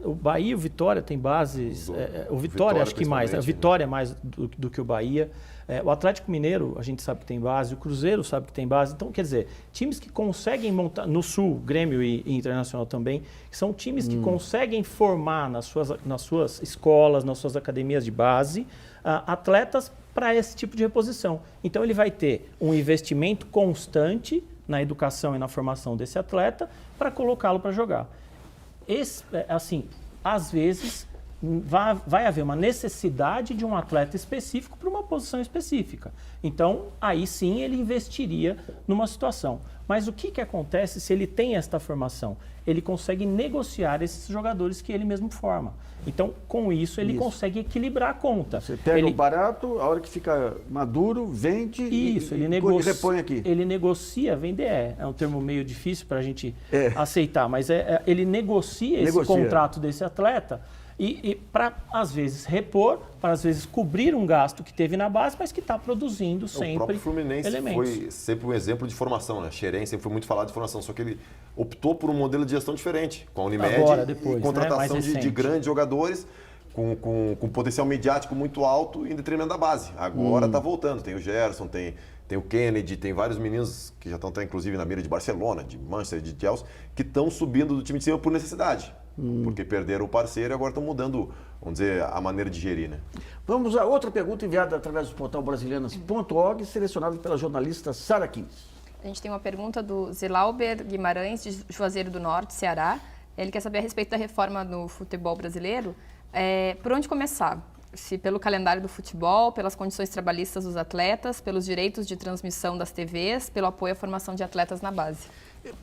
o Bahia e o Vitória tem bases, o Vitória acho que mais, né? O Vitória mais do que o Bahia. O Atlético Mineiro, a gente sabe que tem base, o Cruzeiro sabe que tem base. Então, quer dizer, times que conseguem montar, no Sul, Grêmio e Internacional também, são times que conseguem formar nas suas escolas, nas suas academias de base, atletas para esse tipo de reposição. Então, ele vai ter um investimento constante na educação e na formação desse atleta para colocá-lo para jogar. Assim, às vezes vai haver uma necessidade de um atleta específico para uma posição específica. Então, aí sim ele investiria numa situação. Mas o que acontece se ele tem esta formação? Ele consegue negociar esses jogadores que ele mesmo forma. Então, com isso, ele consegue equilibrar a conta. Você pega o barato, a hora que fica maduro, vende e repõe aqui. Ele negocia, vender é um termo meio difícil para a gente aceitar, mas ele negocia esse contrato desse atleta e para, às vezes, repor, para, às vezes, cobrir um gasto que teve na base, mas que está produzindo sempre o próprio Fluminense elementos. Foi sempre um exemplo de formação, né? Xerém sempre foi muito falado de formação, só que ele optou por um modelo de gestão diferente, com a Unimed depois, e contratação né? de grandes jogadores com potencial mediático muito alto em detrimento da base. Agora está voltando, tem o Gerson, tem o Kennedy, tem vários meninos que já estão inclusive na mira de Barcelona, de Manchester, de Chelsea, que estão subindo do time de cima por necessidade. Porque perderam o parceiro e agora estão mudando, vamos dizer, a maneira de gerir, né? Vamos a outra pergunta enviada através do portal brasileiras.org, selecionada pela jornalista Sara Kins. A gente tem uma pergunta do Zelauber Guimarães, de Juazeiro do Norte, Ceará. Ele quer saber a respeito da reforma no futebol brasileiro. Por onde começar? Se pelo calendário do futebol, pelas condições trabalhistas dos atletas, pelos direitos de transmissão das TVs, pelo apoio à formação de atletas na base.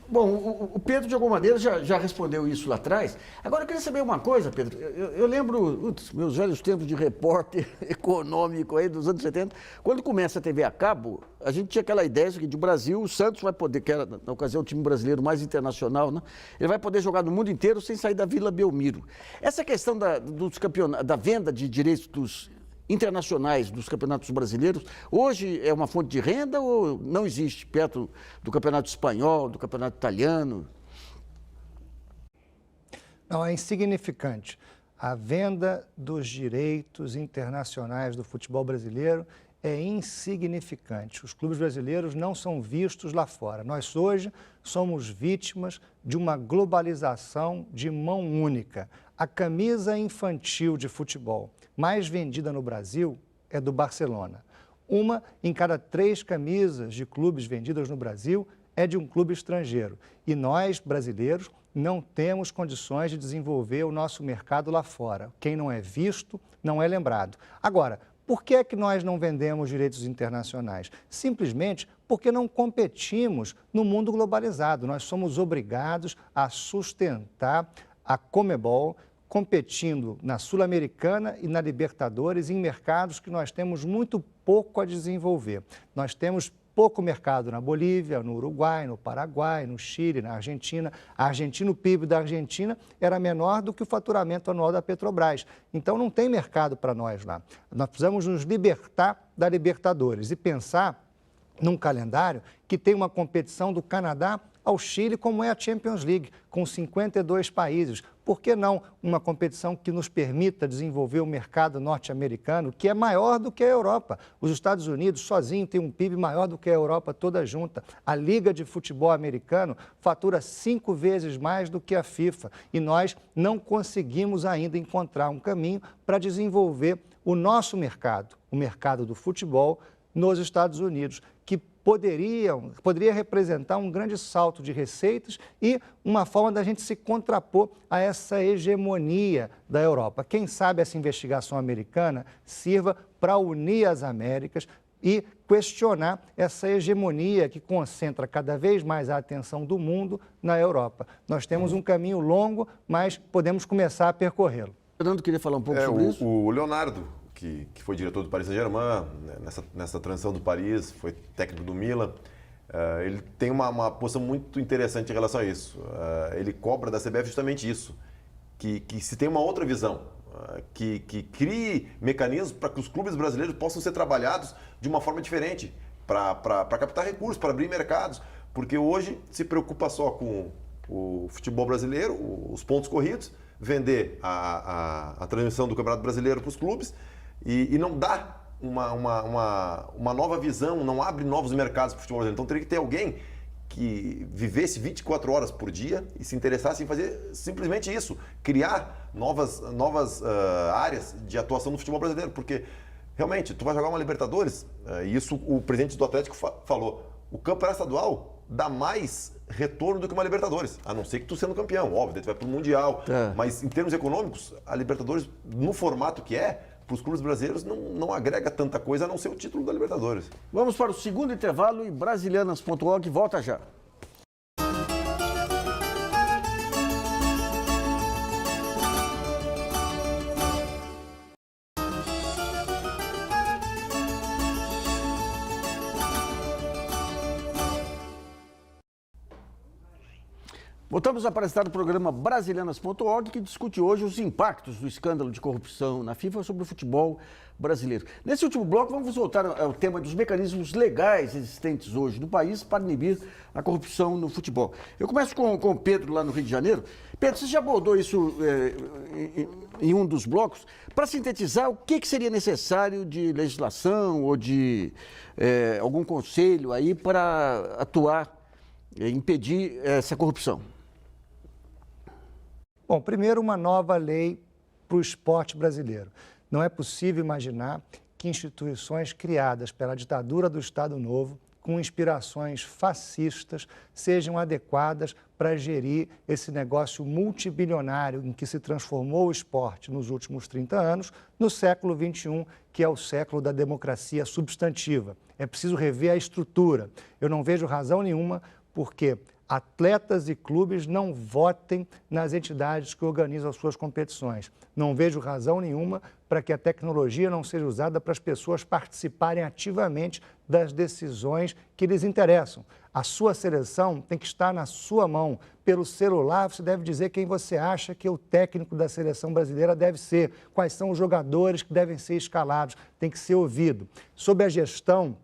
Bom, o Pedro, de alguma maneira, já respondeu isso lá atrás. Agora, eu queria saber uma coisa, Pedro. Eu lembro meus velhos tempos de repórter econômico aí dos anos 70. Quando começa a TV a cabo, a gente tinha aquela ideia de o Brasil, o Santos vai poder, que era, na ocasião, o time brasileiro mais internacional, né? Ele vai poder jogar no mundo inteiro sem sair da Vila Belmiro. Essa questão da venda de direitos internacionais dos campeonatos brasileiros, hoje é uma fonte de renda ou não existe perto do campeonato espanhol, do campeonato italiano? Não, é insignificante. A venda dos direitos internacionais do futebol brasileiro é insignificante. Os clubes brasileiros não são vistos lá fora. Nós hoje somos vítimas de uma globalização de mão única. A camisa infantil de futebol mais vendida no Brasil é do Barcelona. Uma em cada 3 camisas de clubes vendidas no Brasil é de um clube estrangeiro. E nós, brasileiros, não temos condições de desenvolver o nosso mercado lá fora. Quem não é visto, não é lembrado. Agora, por que é que nós não vendemos direitos internacionais? Simplesmente porque não competimos no mundo globalizado. Nós somos obrigados a sustentar a Conmebol, competindo na Sul-Americana e na Libertadores em mercados que nós temos muito pouco a desenvolver. Nós temos pouco mercado na Bolívia, no Uruguai, no Paraguai, no Chile, na Argentina. O PIB da Argentina era menor do que o faturamento anual da Petrobras. Então não tem mercado para nós lá. Nós precisamos nos libertar da Libertadores e pensar num calendário que tem uma competição do Canadá ao Chile, como é a Champions League, com 52 países. Por que não uma competição que nos permita desenvolver o mercado norte-americano, que é maior do que a Europa? Os Estados Unidos sozinho tem um PIB maior do que a Europa toda junta. A Liga de Futebol Americano fatura 5 vezes mais do que a FIFA. E nós não conseguimos ainda encontrar um caminho para desenvolver o nosso mercado, o mercado do futebol, nos Estados Unidos, que poderia representar um grande salto de receitas e uma forma da gente se contrapor a essa hegemonia da Europa. Quem sabe essa investigação americana sirva para unir as Américas e questionar essa hegemonia que concentra cada vez mais a atenção do mundo na Europa. Nós temos um caminho longo, mas podemos começar a percorrê-lo. Fernando queria falar um pouco sobre isso. O Leonardo, que foi diretor do Paris Saint-Germain, né, nessa transição do Paris, foi técnico do Milan, ele tem uma posição muito interessante em relação a isso. Ele cobra da CBF justamente isso, que se tem uma outra visão, que crie mecanismos para que os clubes brasileiros possam ser trabalhados de uma forma diferente, para captar recursos, para abrir mercados, porque hoje se preocupa só com o futebol brasileiro, os pontos corridos, vender a transmissão do Campeonato Brasileiro para os clubes e não dá uma nova visão, não abre novos mercados para o futebol brasileiro. Então teria que ter alguém que vivesse 24 horas por dia e se interessasse em fazer simplesmente isso, criar novas áreas de atuação no futebol brasileiro, porque realmente tu vai jogar uma Libertadores, e isso o presidente do Atlético falou, o campeonato estadual dá mais retorno do que uma Libertadores, a não ser que tu sendo campeão, óbvio, daí tu vai para o Mundial, mas em termos econômicos, a Libertadores, no formato que para os clubes brasileiros, não agrega tanta coisa a não ser o título da Libertadores. Vamos para o segundo intervalo e Brasilianas.org volta já. Voltamos a apresentar o programa Brasilianas.org, que discute hoje os impactos do escândalo de corrupção na FIFA sobre o futebol brasileiro. Nesse último bloco, vamos voltar ao tema dos mecanismos legais existentes hoje no país para inibir a corrupção no futebol. Eu começo com o Pedro, lá no Rio de Janeiro. Pedro, você já abordou isso em um dos blocos. Para sintetizar, o que seria necessário de legislação ou de algum conselho aí para atuar, impedir essa corrupção? Bom, primeiro, uma nova lei para o esporte brasileiro. Não é possível imaginar que instituições criadas pela ditadura do Estado Novo, com inspirações fascistas, sejam adequadas para gerir esse negócio multibilionário em que se transformou o esporte nos últimos 30 anos, no século XXI, que é o século da democracia substantiva. É preciso rever a estrutura. Eu não vejo razão nenhuma porque atletas e clubes não votem nas entidades que organizam as suas competições. Não vejo razão nenhuma para que a tecnologia não seja usada para as pessoas participarem ativamente das decisões que lhes interessam. A sua seleção tem que estar na sua mão. Pelo celular, você deve dizer quem você acha que o técnico da seleção brasileira deve ser, quais são os jogadores que devem ser escalados, tem que ser ouvido. Sobre a gestão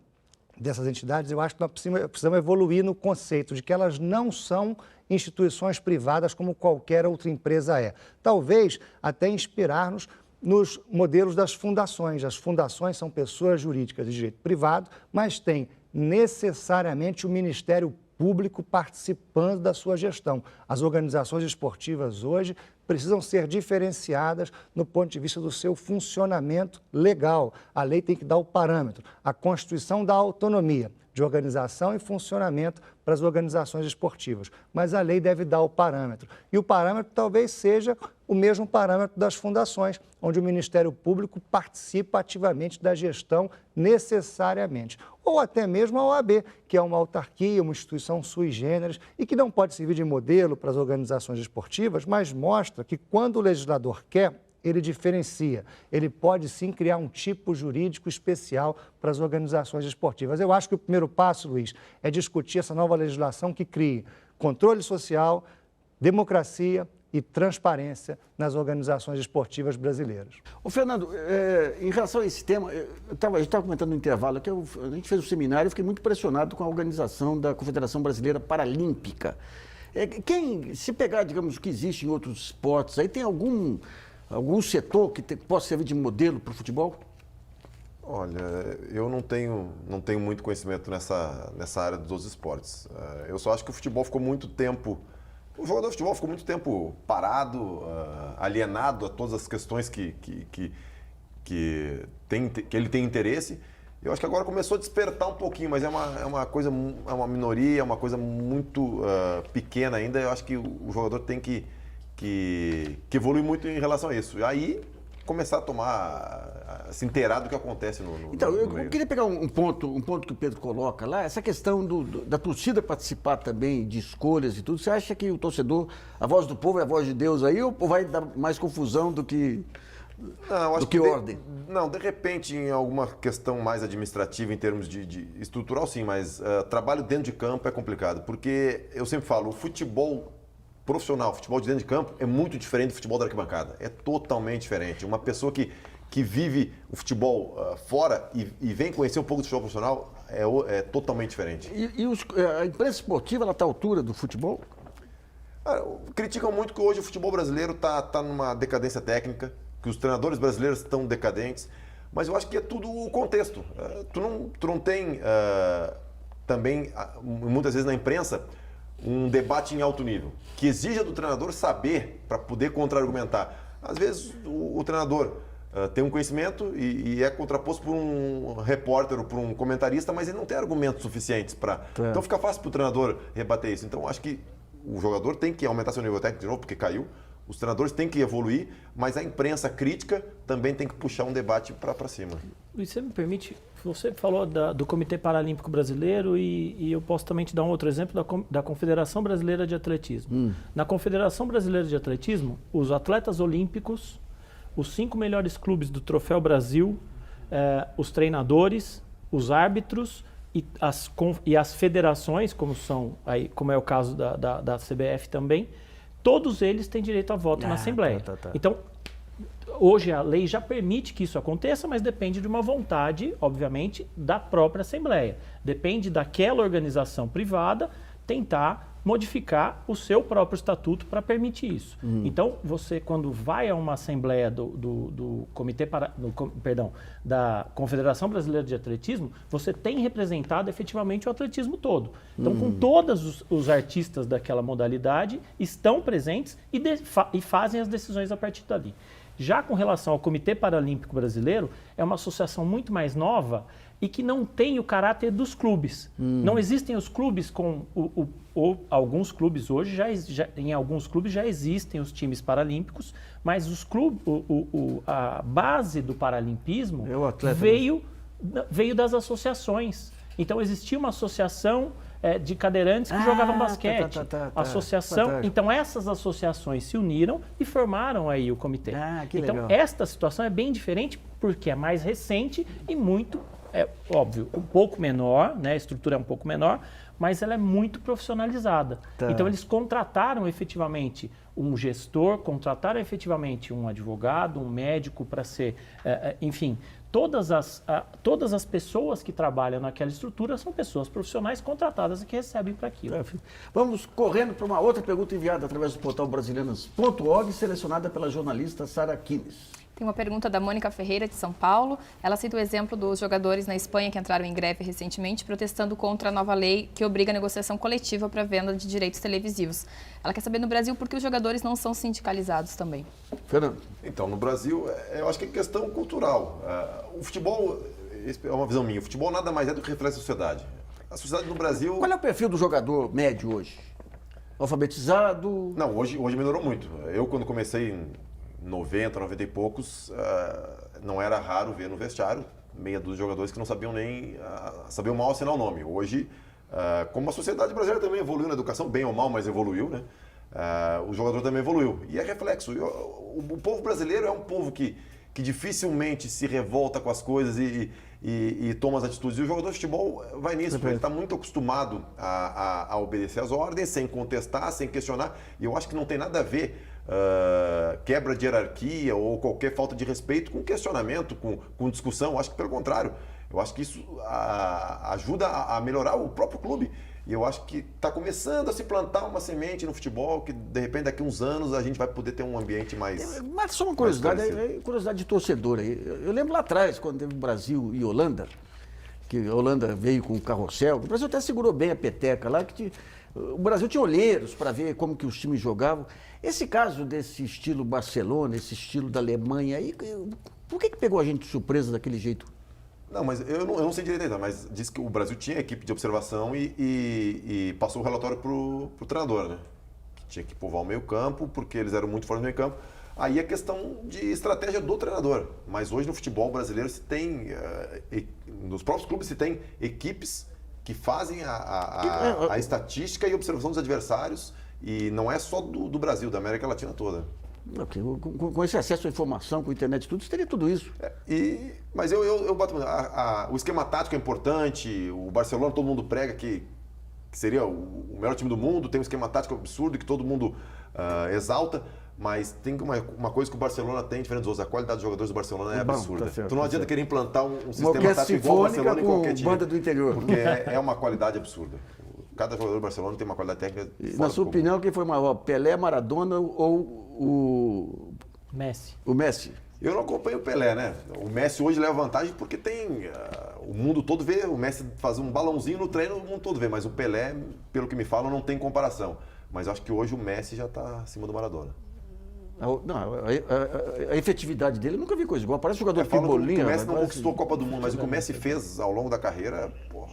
dessas entidades, eu acho que nós precisamos evoluir no conceito de que elas não são instituições privadas como qualquer outra empresa é. Talvez até inspirar-nos nos modelos das fundações. As fundações são pessoas jurídicas de direito privado, mas têm necessariamente o Ministério Público participando da sua gestão. As organizações esportivas hoje precisam ser diferenciadas no ponto de vista do seu funcionamento legal. A lei tem que dar o parâmetro. A Constituição dá autonomia de organização e funcionamento para as organizações esportivas, mas a lei deve dar o parâmetro. E o parâmetro talvez seja o mesmo parâmetro das fundações, onde o Ministério Público participa ativamente da gestão necessariamente. Ou até mesmo a OAB, que é uma autarquia, uma instituição sui generis e que não pode servir de modelo para as organizações esportivas, mas mostra que quando o legislador quer, ele diferencia. Ele pode sim criar um tipo jurídico especial para as organizações esportivas. Eu acho que o primeiro passo, Luiz, é discutir essa nova legislação que crie controle social, democracia e transparência nas organizações esportivas brasileiras. Ô, Fernando, em relação a esse tema, a gente estava comentando no intervalo que a gente fez um seminário e fiquei muito impressionado com a organização da Confederação Brasileira Paralímpica. Se pegar, digamos, o que existe em outros esportes, aí tem algum setor que possa servir de modelo para o futebol? Olha, eu não tenho muito conhecimento nessa área dos esportes. Eu só acho que o futebol ficou muito tempo... O jogador de futebol ficou muito tempo parado, alienado a todas as questões que ele tem interesse. Eu acho que agora começou a despertar um pouquinho, mas é uma minoria, é uma coisa muito pequena ainda. Eu acho que o jogador tem que evoluir muito em relação a isso. E aí começar a a se inteirar do que acontece no Então, no eu meio. queria pegar um ponto que o Pedro coloca lá, essa questão da torcida participar também de escolhas e tudo. Você acha que o torcedor, a voz do povo é a voz de Deus aí, ou vai dar mais confusão do que, Não, acho do que ordem? Não, de repente, em alguma questão mais administrativa, em termos de estrutural, sim, mas trabalho dentro de campo é complicado, porque eu sempre falo, o futebol profissional, futebol de dentro de campo, é muito diferente do futebol da arquibancada. É totalmente diferente. Uma pessoa que vive o futebol fora e vem conhecer um pouco do futebol profissional é totalmente diferente. A imprensa esportiva, ela está à altura do futebol? Criticam muito que hoje o futebol brasileiro tá numa decadência técnica, que os treinadores brasileiros estão decadentes, mas eu acho que é tudo o contexto. Tu não tem também, muitas vezes na imprensa, um debate em alto nível, que exija do treinador saber para poder contra-argumentar. Às vezes o treinador tem um conhecimento e é contraposto por um repórter ou por um comentarista, mas ele não tem argumentos suficientes para... Então fica fácil para o treinador rebater isso. Então acho que o jogador tem que aumentar seu nível técnico de novo, porque caiu. Os treinadores têm que evoluir, mas a imprensa crítica também tem que puxar um debate para cima. Luiz, você me permite, você falou do Comitê Paralímpico Brasileiro e eu posso também te dar um outro exemplo da Confederação Brasileira de Atletismo. Na Confederação Brasileira de Atletismo, os atletas olímpicos, os 5 melhores clubes do Troféu Brasil, os treinadores, os árbitros e as federações, como é o caso da CBF também, todos eles têm direito a voto na Assembleia. Então, hoje a lei já permite que isso aconteça, mas depende de uma vontade, obviamente, da própria Assembleia. Depende daquela organização privada tentar modificar o seu próprio estatuto para permitir isso. Então, você, quando vai a uma Assembleia da Confederação Brasileira de Atletismo, você tem representado efetivamente o atletismo todo. Então, com todos os artistas daquela modalidade estão presentes e fazem as decisões a partir dali. Já com relação ao Comitê Paralímpico Brasileiro, é uma associação muito mais nova e que não tem o caráter dos clubes. Não existem os clubes ou alguns clubes hoje, em alguns clubes já existem os times paralímpicos, mas a base do paralimpismo veio das associações. Então existia uma associação de cadeirantes que jogavam basquete. Associação. Fantástico. Então essas associações se uniram e formaram aí o comitê. Então legal. Esta situação é bem diferente porque é mais recente e muito, óbvio, um pouco menor, né? A estrutura é um pouco menor, mas ela é muito profissionalizada. Então eles contrataram efetivamente um gestor, contrataram efetivamente um advogado, um médico para ser, enfim, todas as pessoas que trabalham naquela estrutura são pessoas profissionais contratadas e que recebem para aquilo. Vamos correndo para uma outra pergunta enviada através do portal brasileiras.org, selecionada pela jornalista Sara Quines. Tem uma pergunta da Mônica Ferreira, de São Paulo. Ela cita o exemplo dos jogadores na Espanha que entraram em greve recentemente, protestando contra a nova lei que obriga a negociação coletiva para a venda de direitos televisivos. Ela quer saber no Brasil por que os jogadores não são sindicalizados também. Fernando. Então, no Brasil, eu acho que é questão cultural. O futebol, é uma visão minha, o futebol nada mais é do que reflete a sociedade. A sociedade no Brasil... Qual é o perfil do jogador médio hoje? Alfabetizado? Não, hoje melhorou muito. Eu, quando comecei em 90, 90 e poucos, não era raro ver no vestiário meia dúzia de jogadores que não sabiam sabiam mal assinar o nome. Hoje, como a sociedade brasileira também evoluiu na educação, bem ou mal, mas evoluiu, né? O jogador também evoluiu. E é reflexo. O povo brasileiro é um povo que dificilmente se revolta com as coisas e toma as atitudes. E o jogador de futebol vai nisso, porque ele está muito acostumado a obedecer às ordens, sem contestar, sem questionar. E eu acho que não tem nada a ver quebra de hierarquia ou qualquer falta de respeito com questionamento, com discussão. Eu acho que pelo contrário. Eu acho que isso ajuda a melhorar o próprio clube. E eu acho que está começando a se plantar uma semente no futebol que, de repente, daqui a uns anos a gente vai poder ter um ambiente mais... Mas só uma curiosidade, curiosidade de torcedor aí. Eu lembro lá atrás, quando teve Brasil e Holanda, que a Holanda veio com o carrossel, o Brasil até segurou bem a peteca lá, o Brasil tinha olheiros para ver como que os times jogavam. Esse caso desse estilo Barcelona, esse estilo da Alemanha, aí, por que pegou a gente de surpresa daquele jeito? Não, mas eu não sei direito ainda, mas disse que o Brasil tinha equipe de observação e passou o relatório pro treinador, né? Que tinha que povoar o meio campo, porque eles eram muito fortes no meio campo. Aí é questão de estratégia do treinador. Mas hoje no futebol brasileiro se tem, nos próprios clubes se tem equipes que fazem a estatística e observação dos adversários, e não é só do Brasil, da América Latina toda. Okay. Com esse acesso à informação, com a internet e tudo, você teria tudo isso. Mas eu boto... o esquema tático é importante, o Barcelona todo mundo prega que seria o melhor time do mundo, tem um esquema tático absurdo que todo mundo exalta, mas tem uma coisa que o Barcelona tem diferente dos outros, a qualidade dos jogadores do Barcelona é absurda. Tá certo, então não adianta querer implantar um sistema orquestra tático igual o Barcelona em qualquer time. banda do interior. Porque é uma qualidade absurda. Cada jogador do Barcelona tem uma qualidade técnica. Na sua opinião, quem foi maior, Pelé, Maradona ou o Messi? O Messi. Eu não acompanho o Pelé, né? O Messi hoje leva vantagem porque tem... o mundo todo vê o Messi fazer um balãozinho no treino, o mundo todo vê. Mas o Pelé, pelo que me falam, não tem comparação. Mas eu acho que hoje o Messi já está acima do Maradona. A efetividade dele, eu nunca vi coisa igual. Parece jogador de Pimbolinha. O Messi não conquistou a Copa do Mundo, mas o que o Messi fez ao longo da carreira, porra.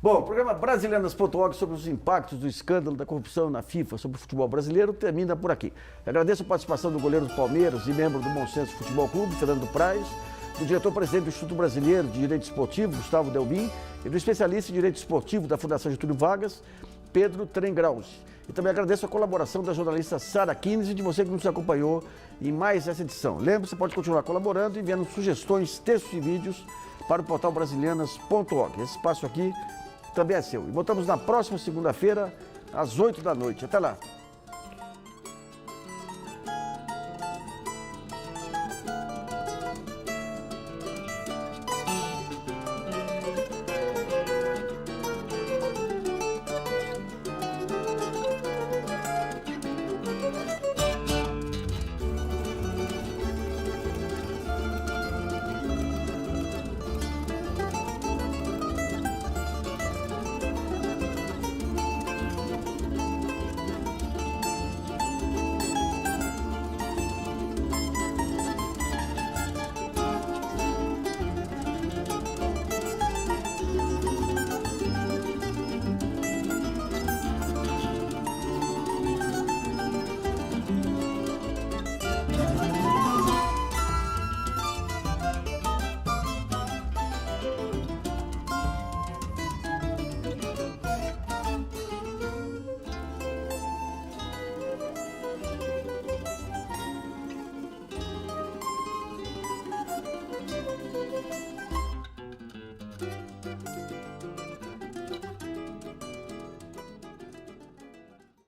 Bom, o programa Brasilianas.org sobre os impactos do escândalo da corrupção na FIFA sobre o futebol brasileiro termina por aqui. Agradeço a participação do goleiro do Palmeiras e membro do Bom Senso Futebol Clube, Fernando Praz, do diretor-presidente do Instituto Brasileiro de Direito Esportivo, Gustavo Delbin, e do especialista em Direito Esportivo da Fundação Getúlio Vargas, Pedro Trengrauss. E também agradeço a colaboração da jornalista Sara Kines e de você que nos acompanhou em mais essa edição. Lembre-se, você pode continuar colaborando e enviando sugestões, textos e vídeos para o portal brasilianas.org. Esse espaço aqui também é seu. E voltamos na próxima segunda-feira, às 8 da noite. Até lá.